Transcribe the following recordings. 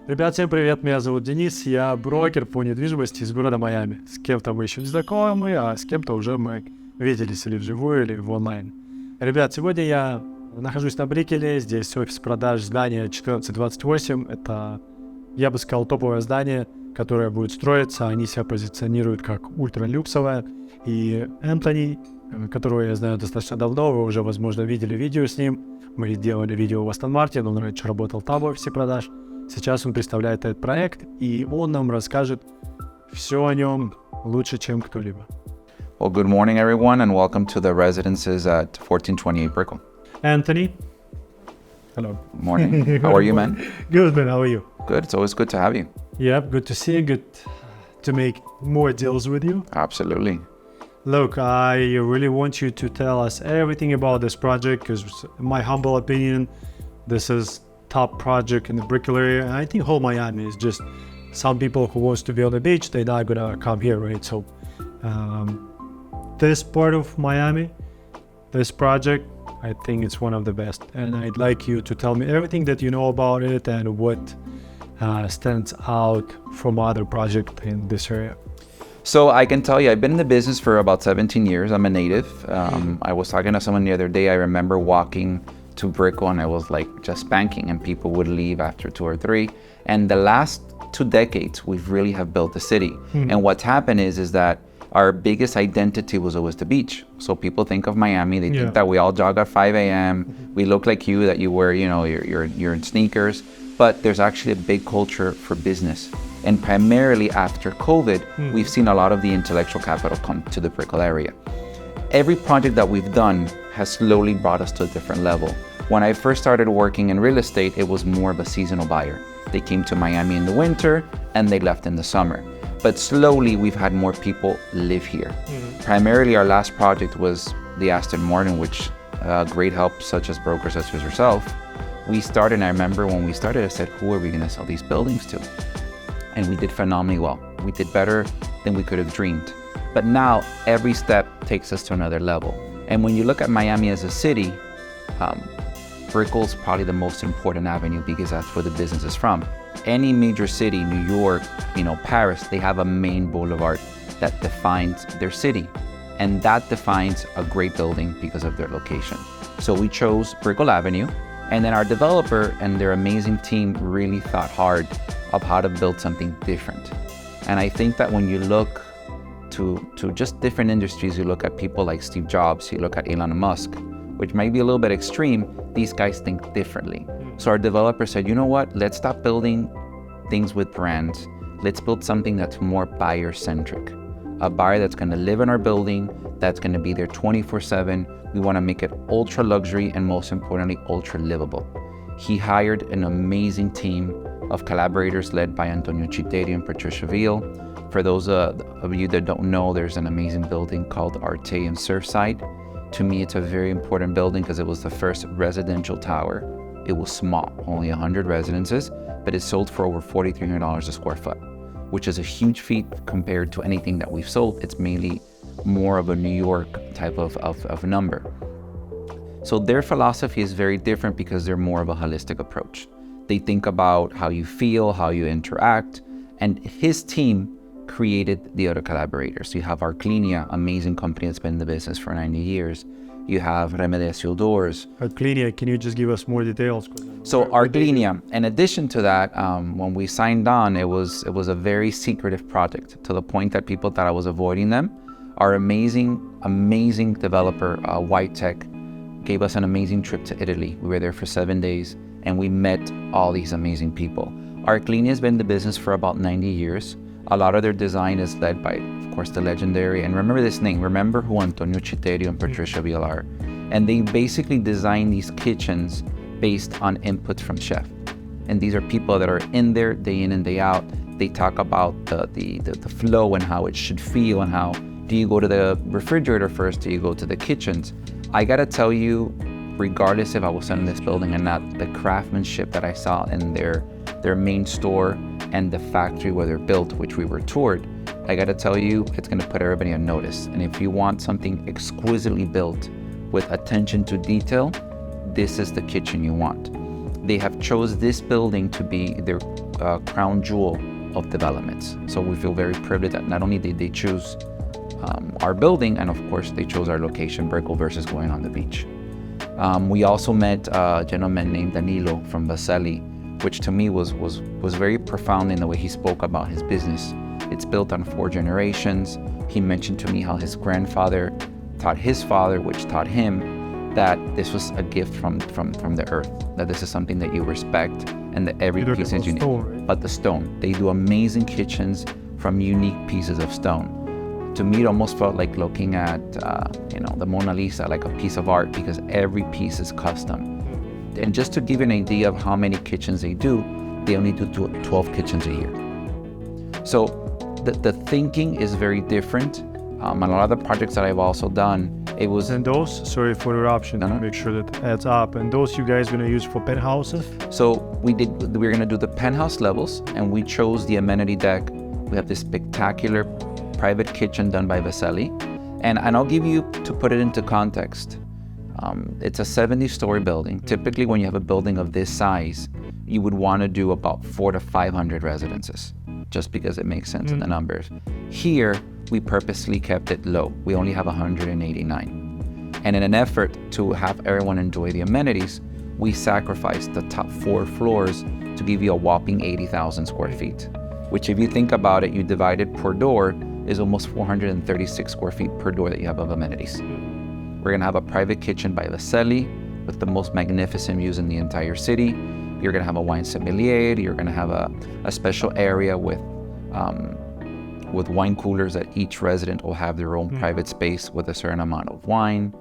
Ребят, всем привет, меня зовут Денис, я брокер по недвижимости из города Майами. С кем-то мы еще не знакомы, а с кем-то уже мы виделись или вживую, или в онлайн. Ребят, сегодня я нахожусь на Брикеле, здесь офис продаж здания 1428. Это, я бы сказал, топовое здание, которое будет строиться. Они себя позиционируют как ультралюксовое. И Энтони, которого я знаю достаточно давно, вы уже, возможно, видели видео с ним. Мы делали видео в Астон Мартин, он раньше работал там в офисе продаж. Сейчас он представляет этот проект, и он нам расскажет все о нем лучше, чем кто-либо. Well, good morning, everyone, and welcome to the Residences at 1428 Brickell. Anthony. Hello. Morning. How are you, man? Good, man. How are you? Good. It's always good to have you. Yeah, good to see you. Good to make more deals with you. Absolutely. Look, I really want you to tell us everything about this project, because in my humble opinion, this is top project in the Brickell area. And I think whole Miami is just some people who wants to be on the beach, they're not gonna come here, right? So this part of Miami, this project, I think it's one of the best. And I'd like you to tell me everything that you know about it and what stands out from other projects in this area. So I can tell you, I've been in the business for about 17 years. I'm a native. I was talking to someone the other day. I remember walking to Brickell and I was like just banking, and people would leave after 2 or 3. And the last 2 decades, we've really have built the city. And what's happened is that our biggest identity was always the beach. So people think of Miami, they think that we all jog at 5 a.m. We look like you, that you wear, you know, you're in sneakers. But there's actually a big culture for business. And primarily after COVID, we've seen a lot of the intellectual capital come to the Brickell area. Every project that we've done has slowly brought us to a different level. When I first started working in real estate, it was more of a seasonal buyer. They came to Miami in the winter and they left in the summer. But slowly we've had more people live here. Primarily our last project was the Aston Martin, which great help such as brokers such as yourself. We started, and I remember when we started, I said, who are we gonna sell these buildings to? And we did phenomenally well. We did better than we could have dreamed. But now every step takes us to another level. And when you look at Miami as a city, Brickell's probably the most important avenue because that's where the business is from. Any major city, New York, Paris, they have a main boulevard that defines their city. And that defines a great building because of their location. So we chose Brickel-avenu, and then our developer and their amazing team really thought hard of how to build something different. And I think that when you look to just different industries, you look at people like Steve Jobs, you look at Elon Musk, which might be a little bit extreme, these guys think differently. So our developer said, you know what, let's stop building things with brands. Let's build something that's more buyer-centric. A buyer that's gonna live in our building, that's gonna be there 24/7. We wanna make it ultra luxury and most importantly, ultra livable. He hired an amazing team of collaborators led by Antonio Chiterio and Patricia Veal. For those of you that don't know, there's an amazing building called Arte in Surfside. To me, it's a very important building because it was the first residential tower. It was small, only 100 residences, but it sold for over $4,300 a square foot, which is a huge feat compared to anything that we've sold. It's mainly more of a New York type of number. So their philosophy is very different because they're more of a holistic approach. They think about how you feel, how you interact, and his team created the other collaborators. You have Arclinia, amazing company that's been in the business for 90 years. You have Remediación Doors. Arclinia, can you just give us more details? So Arclinia, in addition to that, when we signed on, it was a very secretive project to the point that people thought I was avoiding them. Our amazing developer, White Tech, gave us an amazing trip to Italy. We were there for 7 days and we met all these amazing people. Arclinia has been in the business for about 90 years. A lot of their design is led by, of course, the legendary, and remember this name, remember who Antonio Chiterio and Patricia Veal are. And they basically design these kitchens based on inputs from chef. And these are people that are in there day in and day out. They talk about the flow and how it should feel and how, do you go to the refrigerator first, do you go to the kitchens? I gotta tell you, regardless if I was in this building or not, the craftsmanship that I saw in their main store and the factory where they're built, which we were toured, I gotta tell you, it's gonna put everybody on notice. And if you want something exquisitely built with attention to detail, this is the kitchen you want. They have chose this building to be their the crown jewel of developments. So we feel very privileged that not only did they choose our building, and of course they chose our location, Brickell, versus going on the beach. We also met a gentleman named Danilo from Vaselli, which to me was very profound in the way he spoke about his business. It's built on 4 generations. He mentioned to me how his grandfather taught his father, which taught him that this was a gift from the earth, that this is something that you respect and that every piece is unique. Right? But the stone, they do amazing kitchens from unique pieces of stone. To me, it almost felt like looking at, the Mona Lisa, like a piece of art, because every piece is custom. And just to give you an idea of how many kitchens they only do 12 kitchens a year. So the thinking is very different. And a lot of the projects that I've also done, it was... And those, sorry for the interruption, to make sure that adds up. And those you guys gonna use for penthouses? So we're gonna do the penthouse levels, and we chose the amenity deck. We have this spectacular private kitchen done by Vaselli. And I'll give you, to put it into context, it's a 70-story building. Typically, when you have a building of this size, you would want to do about 400 to 500 residences, just because it makes sense in the numbers. Here, we purposely kept it low. We only have 189. And in an effort to have everyone enjoy the amenities, we sacrificed the top 4 floors to give you a whopping 80,000 square feet, which if you think about it, you divide it per door, is almost 436 square feet per door that you have of amenities. We're gonna have a private kitchen by Vaselli with the most magnificent views in the entire city. You're gonna have a wine sommelier. You're gonna have a special area with wine coolers that each resident will have their own private space with a certain amount of wine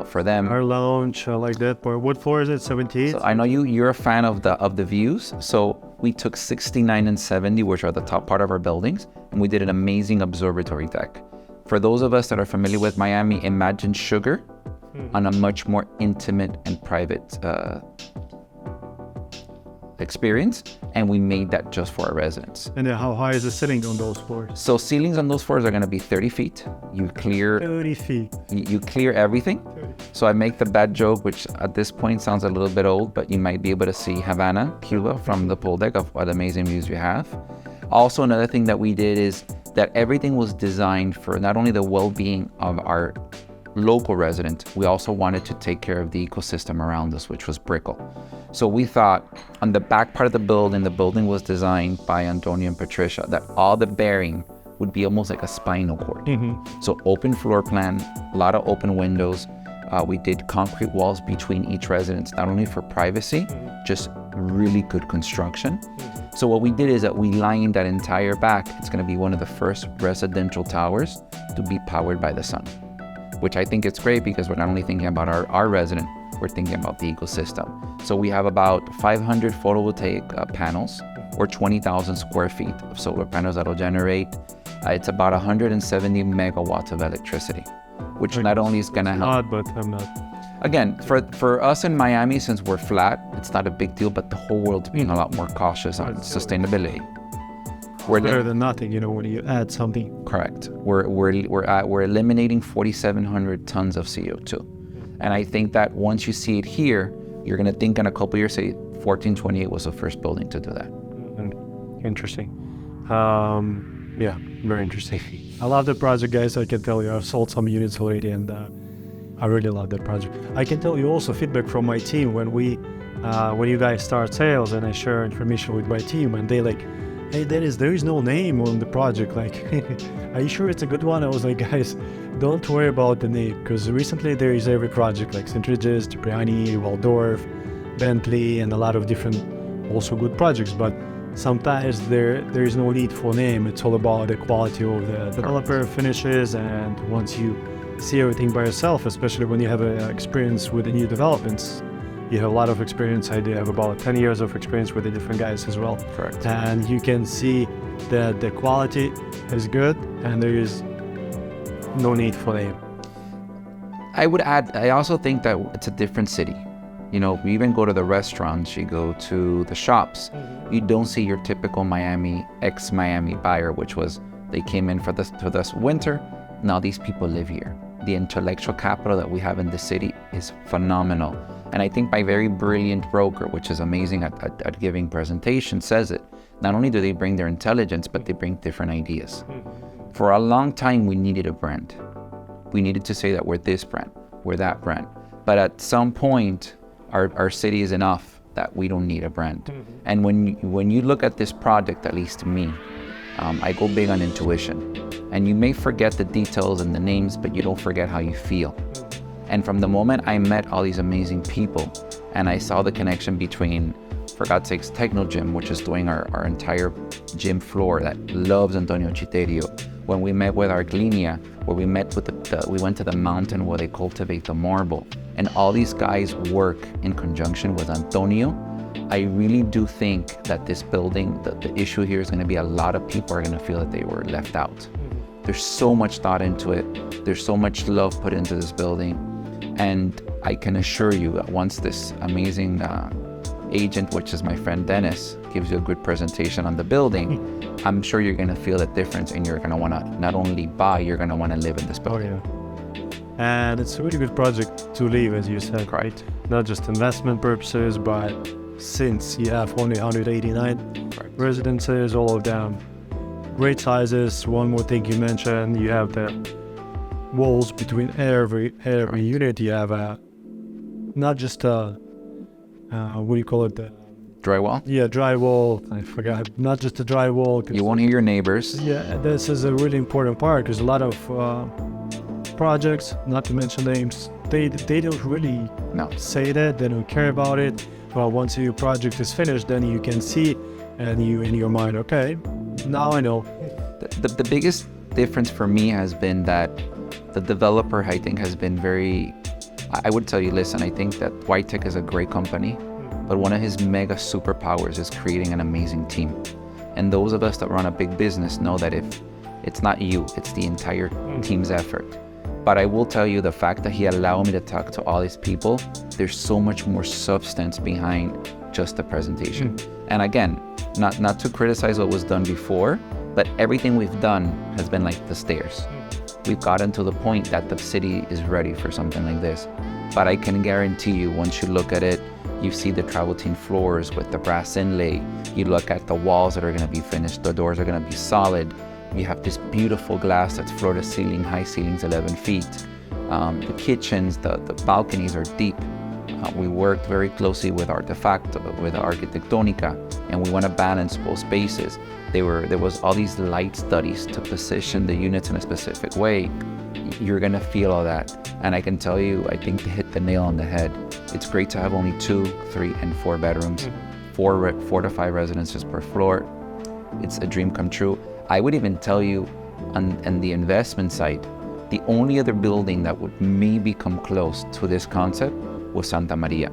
for them. Our lounge, like that. But what floor is it? 78? So I know you're a fan of the views. So we took 69 and 70, which are the top part of our buildings, and we did an amazing observatory deck. For those of us that are familiar with Miami, imagine Sugar on a much more intimate and private experience, and we made that just for our residents. And then how high is the ceiling on those floors? So ceilings on those floors are going to be 30 feet. You clear 30 feet. You clear everything. 30. So I make the bad joke, which at this point sounds a little bit old, but you might be able to see Havana, Cuba from the pool deck of what amazing views you have. Also, another thing that we did is that everything was designed for not only the well-being of our local resident, we also wanted to take care of the ecosystem around us, which was Brickell. So we thought on the back part of the building was designed by Antonio and Patricia, that all the bearing would be almost like a spinal cord. So open floor plan, a lot of open windows. We did concrete walls between each residence, not only for privacy, just really good construction. So what we did is that we lined that entire back. It's going to be one of the first residential towers to be powered by the sun, which I think it's great because we're not only thinking about our resident, we're thinking about the ecosystem. So we have about 500 photovoltaic panels, or 20,000 square feet of solar panels that'll generate. It's about 170 megawatts of electricity, which not only is going to help. Not, but I'm not. Again, for us in Miami, since we're flat, it's not a big deal, but the whole world's being a lot more cautious on sustainability. We're better than nothing, when you add something. Correct. We're eliminating 4,700 tons of CO2. And I think that once you see it here, you're going to think in a couple years, say 1428 was the first building to do that. Interesting. Yeah, very interesting. I love the project, guys. I can tell you, I've sold some units already, and I really love that project. I can tell you also feedback from my team when you guys start sales and I share information with my team, and they like, hey Dennis, there is no name on the project. Like, are you sure it's a good one? I was like, guys, don't worry about the name, because recently there is every project like St. Regis, Cipriani, Waldorf, Bentley, and a lot of different also good projects. But sometimes there is no need for name. It's all about the quality of the developer finishes, and once you see everything by yourself, especially when you have experience with the new developments. You have a lot of experience. I do have about 10 years of experience with the different guys as well. Correct. And you can see that the quality is good and there is no need for name. I would add, I also think that it's a different city. You even go to the restaurants, you go to the shops, you don't see your typical Miami, ex-Miami buyer, which was, they came in for this winter, now these people live here. the intellectual capital that we have in the city is phenomenal. And I think my very brilliant broker, which is amazing at giving presentations, says it. Not only do they bring their intelligence, but they bring different ideas. For a long time, we needed a brand. We needed to say that we're this brand, we're that brand. But at some point, our city is enough that we don't need a brand. And when you look at this project, at least to me, I go big on intuition. And you may forget the details and the names, but you don't forget how you feel. And from the moment I met all these amazing people, and I saw the connection between, for God's sakes, Techno Gym, which is doing our entire gym floor that loves Antonio Citerio. When we met with Arglinia, where we met with we went to the mountain where they cultivate the marble, and all these guys work in conjunction with Antonio. I really do think that this building, the issue here is going to be a lot of people are going to feel that they were left out. There's so much thought into it. There's so much love put into this building. And I can assure you that once this amazing agent, which is my friend Dennis, gives you a good presentation on the building, I'm sure you're going to feel the difference, and you're going to want to not only buy, you're going to want to live in this building. Oh, yeah. And it's a really good project to live, as you said, right? Not just investment purposes, but since you have only 189 residences, all of them great sizes. One more thing you mentioned, you have the walls between every unit. You have not just what do you call it? Drywall? Yeah, drywall. I forgot. Not just a drywall. You won't hear your neighbors. Yeah, this is a really important part, because a lot of projects, not to mention names, they don't really say that. They don't care about it. Well, once your project is finished, then you can see, and you in your mind, okay, now I know. The biggest difference for me has been that the developer, I think, has been very, I would tell you, listen, I think that White Tech is a great company, but one of his mega superpowers is creating an amazing team. And those of us that run a big business know that if it's not you, it's the entire team's effort. But I will tell you, the fact that he allowed me to talk to all these people, there's so much more substance behind just the presentation. And again, not to criticize what was done before, but everything we've done has been like the stairs. We've gotten to the point that the city is ready for something like this. But I can guarantee you, once you look at it, you see the travertine floors with the brass inlay. You look at the walls that are going to be finished. The doors are going to be solid. You have this beautiful glass that's floor to ceiling, high ceilings 11 feet. The kitchens, the balconies are deep. We worked very closely with Artefacto, with Arquitectónica, and we want to balance both spaces. There was all these light studies to position the units in a specific way. You're going to feel all that. And I can tell you, I think they hit the nail on the head. It's great to have only 2, 3, and 4 bedrooms, 4 to 5 residences per floor. It's a dream come true. I would even tell you, on the investment side, the only other building that would maybe come close to this concept was Santa Maria.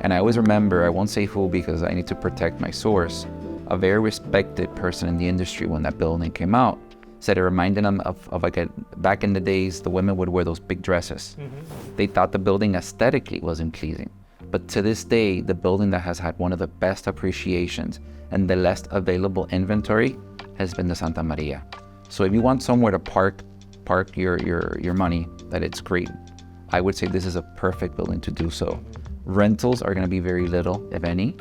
And I always remember, I won't say who because I need to protect my source, a very respected person in the industry when that building came out said it reminded them of like back in the days, the women would wear those big dresses. They thought the building aesthetically wasn't pleasing. But to this day, the building that has had one of the best appreciations and the less available inventory has been the Santa Maria. So if you want somewhere to park your money, that it's great, I would say this is a perfect building to do so. Rentals are going to be very little, if any,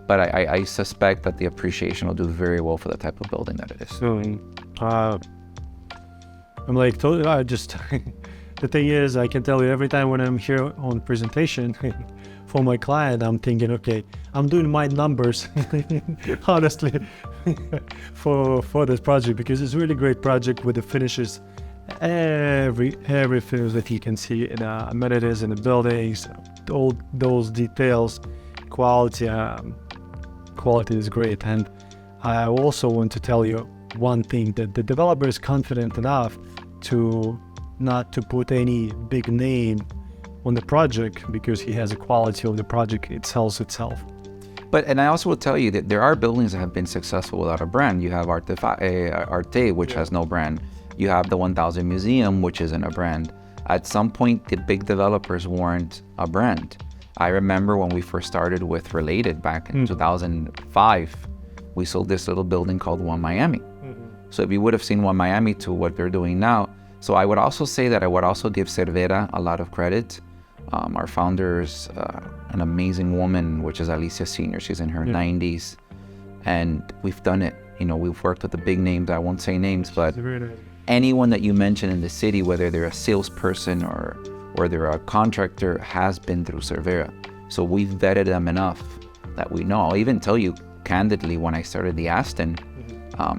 but I suspect that the appreciation will do very well for the type of building that it is. I'm like, I just, the thing is, I can tell you every time when I'm here on presentation for my client, I'm thinking, okay, I'm doing my numbers, honestly, for this project, because it's a really great project with the finishes, every finish that you can see in amenities in the buildings, all those details, quality is great. And I also want to tell you one thing, that the developer is confident enough to not to put any big name on the project because he has a quality of the project, it sells itself. And I also will tell you that there are buildings that have been successful without a brand. You have Arte, which has no brand. You have the 1000 Museum, which isn't a brand. At some point, the big developers weren't a brand. I remember when we first started with Related back in 2005, we sold this little building called One Miami. So if you would have seen One Miami to what they're doing now, So I would also say that I would also give Cervera a lot of credit. Our founder is an amazing woman, which is Alicia Senior. She's in her 90s, and we've done it. You know, we've worked with the big names. I won't say names, but anyone that you mention in the city, whether they're a salesperson or they're a contractor, has been through Cervera. So we've vetted them enough that we know. I'll even tell you candidly, when I started the Aston,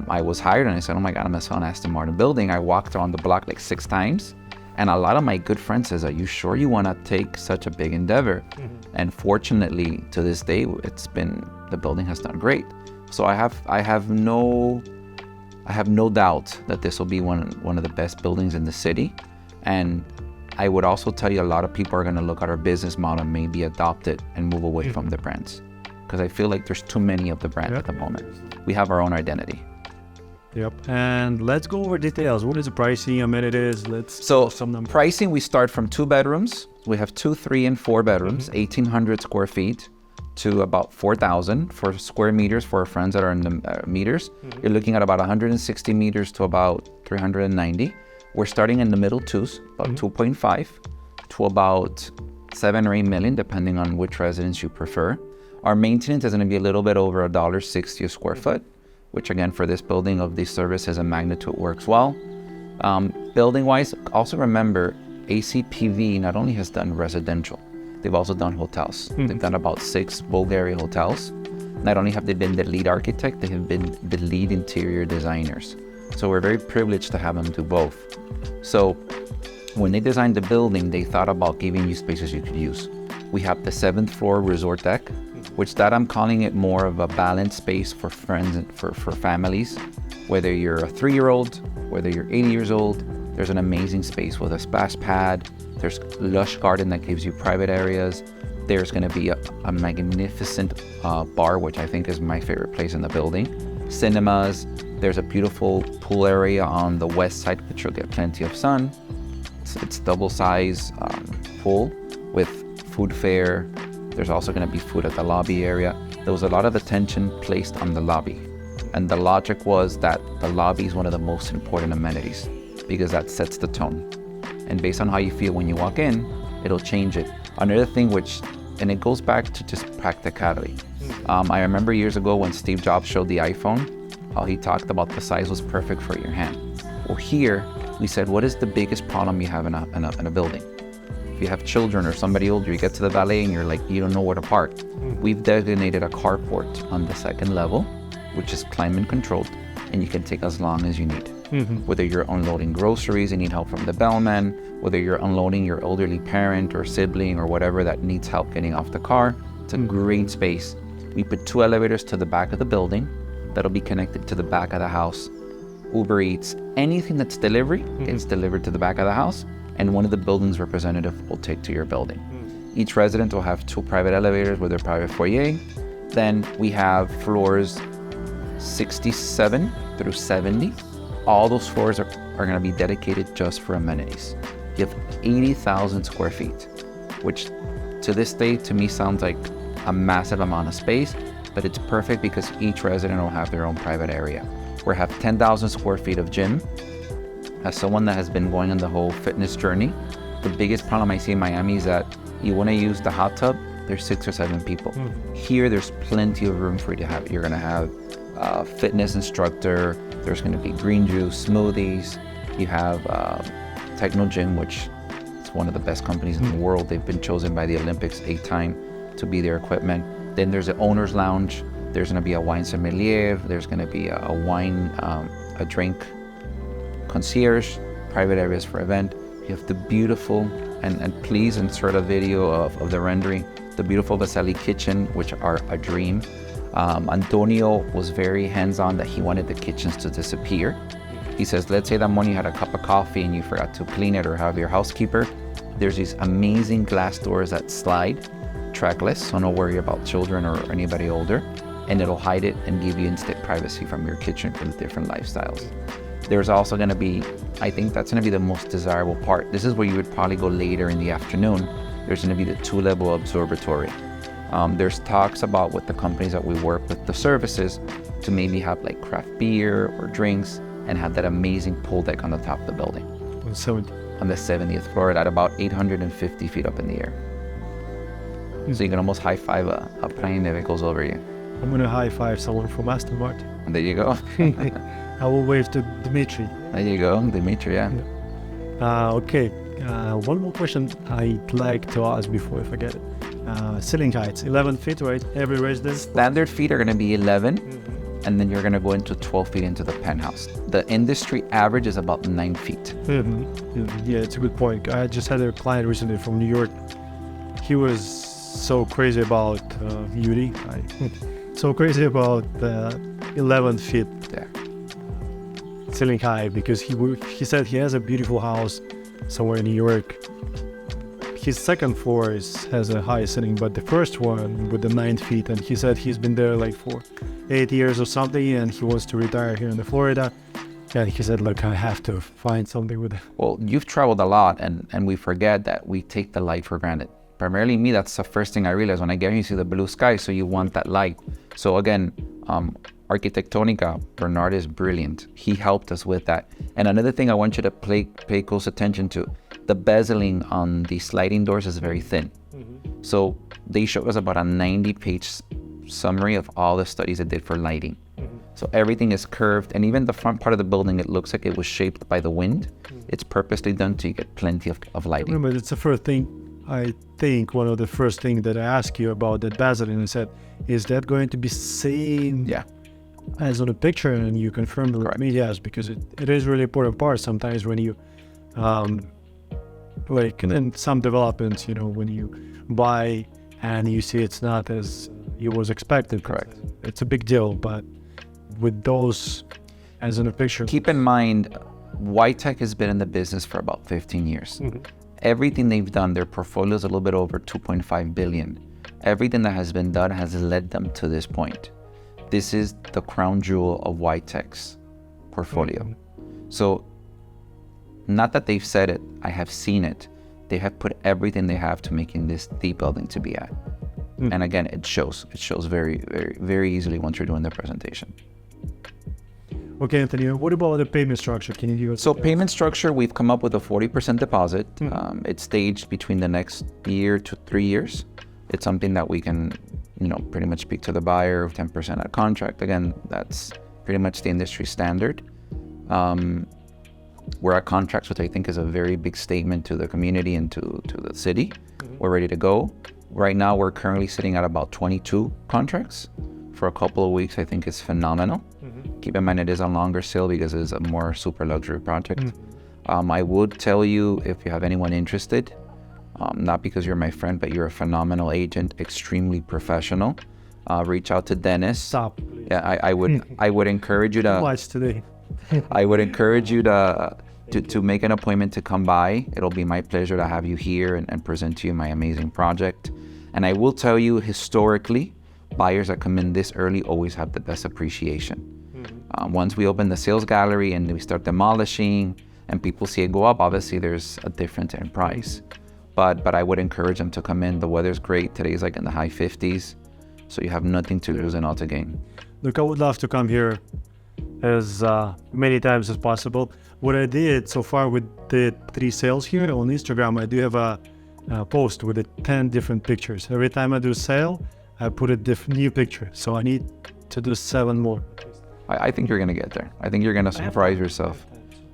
I was hired and I said, oh my God, I'm gonna sell an Aston Martin building. I walked around the block like 6 times. And a lot of my good friends says, are you sure you want to take such a big endeavor? And fortunately, to this day, the building has done great. So I have no doubt that this will be one of the best buildings in the city. And I would also tell you, a lot of people are going to look at our business model and maybe adopt it and move away from the brands. Because I feel like there's too many of the brands at the moment. We have our own identity. Yep. And let's go over details. What is the pricing, amenities? Some numbers. Pricing, we start from 2 bedrooms. We have 2, 3, and 4 bedrooms, 1,800 square feet to about 4,000 for square meters for our friends that are in the meters. You're looking at about 160 meters to about 390. We're starting in the middle twos, about 2.5 to about 7 or 8 million, depending on which residence you prefer. Our maintenance is going to be a little bit over $1.60 a square foot, which again, for this building of this service as a magnitude works well. Building-wise, also remember, ACPV not only has done residential, they've also done hotels. They've done about 6 Bulgaria hotels. Not only have they been the lead architect, they have been the lead interior designers. So we're very privileged to have them do both. So when they designed the building, they thought about giving you spaces you could use. We have the 7th floor resort deck, which that I'm calling it more of a balanced space for friends and for families. Whether you're a 3-year-old, whether you're 80 years old, there's an amazing space with a splash pad. There's lush garden that gives you private areas. There's going to be a magnificent bar, which I think is my favorite place in the building. Cinemas. There's a beautiful pool area on the west side, which you'll get plenty of sun. It's double size pool with food fair. There's also going to be food at the lobby area. There was a lot of attention placed on the lobby. And the logic was that the lobby is one of the most important amenities because that sets the tone. And based on how you feel when you walk in, it'll change it. Another thing and it goes back to just practicality. I remember years ago when Steve Jobs showed the iPhone, how he talked about the size was perfect for your hand. Well, here we said, what is the biggest problem you have in a building? If you have children or somebody older, you get to the valet and you're like, you don't know where to park. We've designated a carport on the 2nd level, which is climate controlled, and you can take as long as you need. Whether you're unloading groceries and need help from the bellman, whether you're unloading your elderly parent or sibling or whatever that needs help getting off the car, it's a great space. We put 2 elevators to the back of the building that'll be connected to the back of the house. Uber Eats, anything that's delivery, it's delivered to the back of the house, and one of the building's representative will take to your building. Each resident will have 2 private elevators with their private foyer. Then we have floors 67 through 70. All those floors are going to be dedicated just for amenities. You have 80,000 square feet, which to this day, to me, sounds like a massive amount of space, but it's perfect because each resident will have their own private area. We have 10,000 square feet of gym. As someone that has been going on the whole fitness journey, the biggest problem I see in Miami is that you want to use the hot tub, there's 6 or 7 people. Here, there's plenty of room for you to have. You're going to have a fitness instructor. There's going to be green juice, smoothies. You have Techno Gym, which is one of the best companies in the world. They've been chosen by the Olympics 8 times to be their equipment. Then there's an owner's lounge. There's going to be a wine sommelier. There's going to be a drink concierge, private areas for event. You have the beautiful, and please insert a video of the rendering, the beautiful Vasali kitchen, which are a dream. Antonio was very hands-on that he wanted the kitchens to disappear. He says, let's say that morning you had a cup of coffee and you forgot to clean it or have your housekeeper. There's these amazing glass doors that slide, trackless, so no worry about children or anybody older, and it'll hide it and give you instant privacy from your kitchen for the different lifestyles. There's also going to be, I think that's going to be the most desirable part. This is where you would probably go later in the afternoon. There's going to be the 2-level observatory. There's talks about with the companies that we work with, the services, to maybe have like craft beer or drinks and have that amazing pool deck on the top of the building. on 70. On the 70th floor at about 850 feet up in the air. So you can almost high-five a plane if it goes over you. I'm gonna high-five someone from Aston Martin. And there you go. I will wave to Dimitri. There you go, Dimitri, yeah. Okay, one more question I'd like to ask before I forget it. Ceiling heights, 11 feet, right? Every residence? Standard feet are going to be 11, and then you're going to go into 12 feet into the penthouse. The industry average is about 9 feet. Yeah, it's a good point. I just had a client recently from New York. He was so crazy about beauty, so crazy about 11 feet ceiling high, because he said he has a beautiful house somewhere in New York. His second floor has a high ceiling, but the first one with the 9 feet, and he said he's been there like for 8 years or something, and he wants to retire here in Florida. And he said, look, I have to find something with it. Well, you've traveled a lot, and we forget that we take the light for granted. Primarily me, that's the first thing I realized when I get here. You see the blue sky, so you want that light. So again, Arquitectónica, Bernard is brilliant. He helped us with that. And another thing I want you to pay close attention to, the bezeling on the sliding doors is very thin. So they showed us about a 90-page summary of all the studies they did for lighting. So everything is curved, and even the front part of the building, it looks like it was shaped by the wind. It's purposely done to get plenty of lighting. Remember, it's the first thing, I think one of the first things that I asked you about that bezeling, I said, is that going to be same as on a picture? And you confirmed with me, yes, because it is really important part sometimes when you, like in some developments, you know, when you buy and you see it's not as you was expected. Correct. It's a big deal, but with those as in a picture. Keep in mind, Whitech has been in the business for about 15 years. Everything they've done, their portfolio is a little bit over 2.5 billion. Everything that has been done has led them to this point. This is the crown jewel of Whitech's portfolio. So, not that they've said it, I have seen it. They have put everything they have to making this the building to be at. And again, it shows. It shows very, very, very easily once you're doing the presentation. Okay, Anthony, what about the payment structure? Can you give us? So payment structure, we've come up with a 40% deposit. It's staged between the next year to 3 years. It's something that we can, you know, pretty much speak to the buyer of 10% at contract. Again, that's pretty much the industry standard. We're at contracts, which I think is a very big statement to the community and to the city. We're ready to go. Right now, we're currently sitting at about 22 contracts for a couple of weeks. I think is phenomenal. Keep in mind, it is a longer sale because it's a more super luxury project. I would tell you, if you have anyone interested, not because you're my friend, but you're a phenomenal agent, extremely professional, reach out to Dennis. Stop, please. Yeah, I would encourage you to. Watch today. I would encourage you to make an appointment to come by. It'll be my pleasure to have you here and present to you my amazing project. And I will tell you, historically, buyers that come in this early always have the best appreciation. Once we open the sales gallery and we start demolishing and people see it go up, obviously there's a difference in price. But I would encourage them to come in. The weather's great. Today's like in the high 50s. So you have nothing to lose and all to gain. Look, I would love to come here as many times as possible. What I did so far with the 3 sales here on Instagram, I do have a post with 10 different pictures. Every time I do a sale, I put a new picture. So I need to do 7 more. I think you're going to get there. I think you're going to surprise yourself.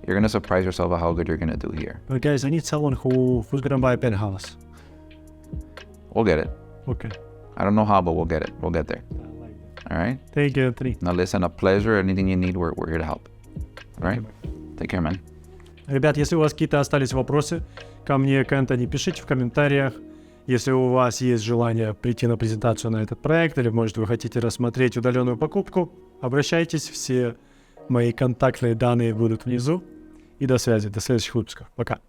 You're going to surprise yourself at how good you're going to do here. But guys, I need someone who's going to buy a penthouse. We'll get it. Okay. I don't know how, but we'll get it. We'll get there. All right? Thank you, Anthony. Now listen, a pleasure. Anything you need, we're here to help. All right? Take care, man. Ребят, если у вас какие-то остались вопросы ко мне, к Энтони, пишите в комментариях. Если у вас есть желание прийти на презентацию на этот проект, или, может, вы хотите рассмотреть удаленную покупку, обращайтесь. Все мои контактные данные будут внизу. И до связи, до следующих выпусков. Пока.